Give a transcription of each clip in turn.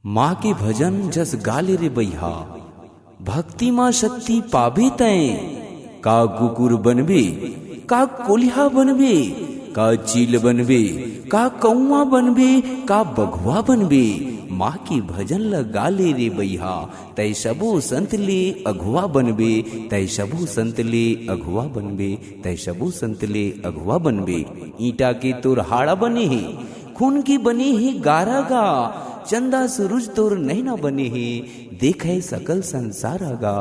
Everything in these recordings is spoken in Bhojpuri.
माँ के भजन जस गाले रे बैहा, भक्ति माँ शक्ति पाबे तय। का कुकुर बनबे, का कोल्हा बनबे, का चील बनबे, का कौआ बनबे, का बघुआ बनबे। माँ की भजन ल गाले रे बैहा, तय सबो संत ले अघुआ बनबे, तय सबो संत ले अघुआ बनबे, तय सबो संत ले अघुआ बनबे। ईटा के तोर हाड़ा बने हे, खून की बने हे गारा गा, चंदा सूरज तोर नैना बने हे। देखे सकल संसार गा,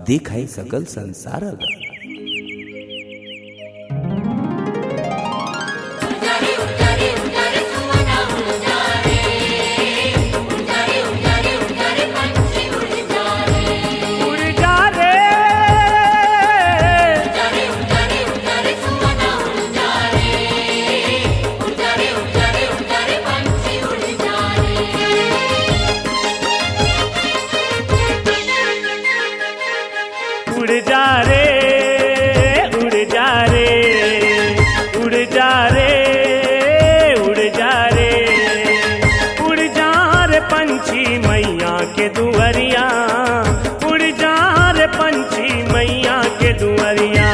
देखे सकल संसार गा। उड़ जा रे, उड़ जा रे, उड़ जा रे, उड़ जा रे, उड़ जा रे पंछी मैया के दुआरिया, उड़ जा रे पंछी मैया के दुआरिया।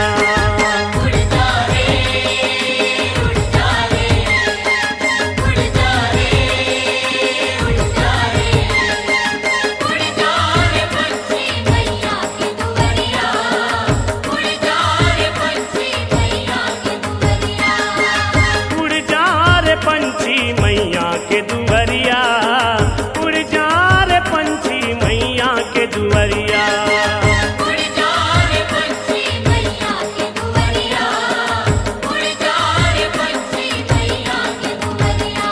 पंछी मैया के दुआरिया, उड़ जा रे पंछी मैया के दुआरिया। उड़ जा रे पंछी मैया के दुआरिया, उड़ जा रे पंछी मैया के दुआरिया।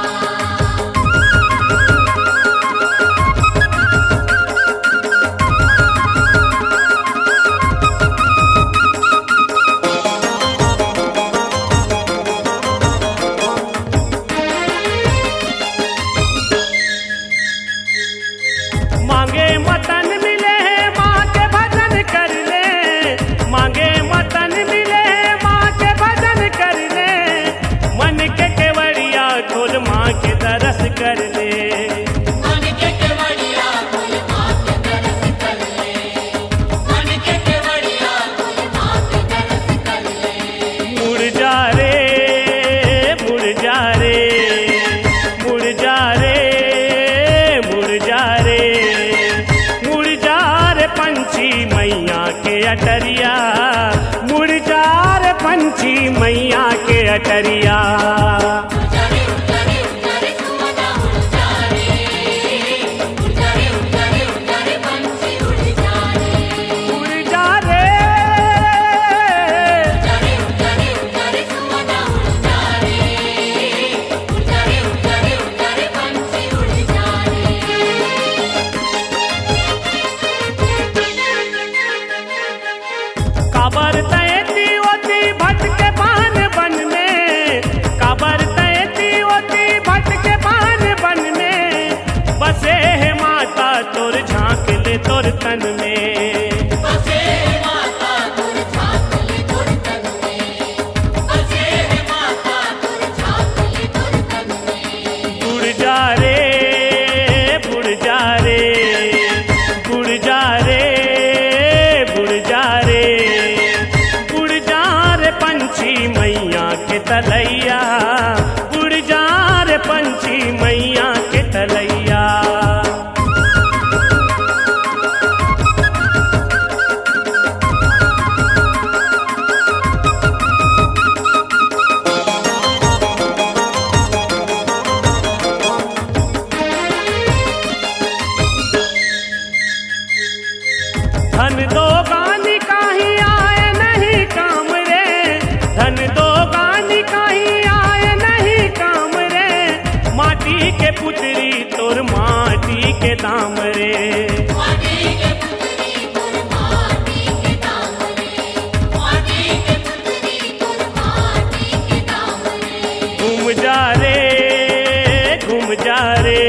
मांगे मतन मिले माँ के भजन कर ले, मांगे मतन मिले माँ के भजन कर ले, मन के केवड़िया खोल माँ के दरस कर ले। मन के केवड़िया खोल माँ के दरस कर ले, मन के केवड़िया खोल माँ के दरस कर ले। मुड़ जा रे, मुड़ जा रे, मुड़ जा रे, मुड़ जा रे, मुड़ जा रे पंछी मैया के अटरिया, मुड़ जा रे पंछी मैया के अटरिया। उड़ जा रे, उड़ जा रे, उड़ जा रे सुमना उड़ जा रे, उड़ जा रे, उड़ जा रे, उड़ जा रे पंछी उड़ जा रे। उड़ जा रे, उड़ जा रे, उड़ जा रे, उड़ जा रे सुमना उड़ जा रे, उड़ जा रे, उड़ जा रे, उड़ जा रे पंछी उड़ जा रे। काबर तैती होती भटके पान बन में, काबर तैती होती भटके पान बन में, बसे है माता तोर झांक ले तोर तन में। बसे है माता तोर झांक ले तोर तन में, बसे है माता तोर झांक ले तोर तन में। उड़ जा रे, उड़ जा रे, उड़ जा रे, उड़ जा रे, उड़ जा रे पंछी मैया के तलैया, उड़ जा रे पंछी मैया के तलैया। धन दो गानी काही आए नहीं काम रे, धन दो गानी काही आए नहीं काम रे, माटी के पुतरी तोर माटी के दाम रे। माटी के पुतरी तोर माटी के दाम रे, माटी के पुतरी तोर माटी के दाम रे। घूम जा रे, घूम जा रे,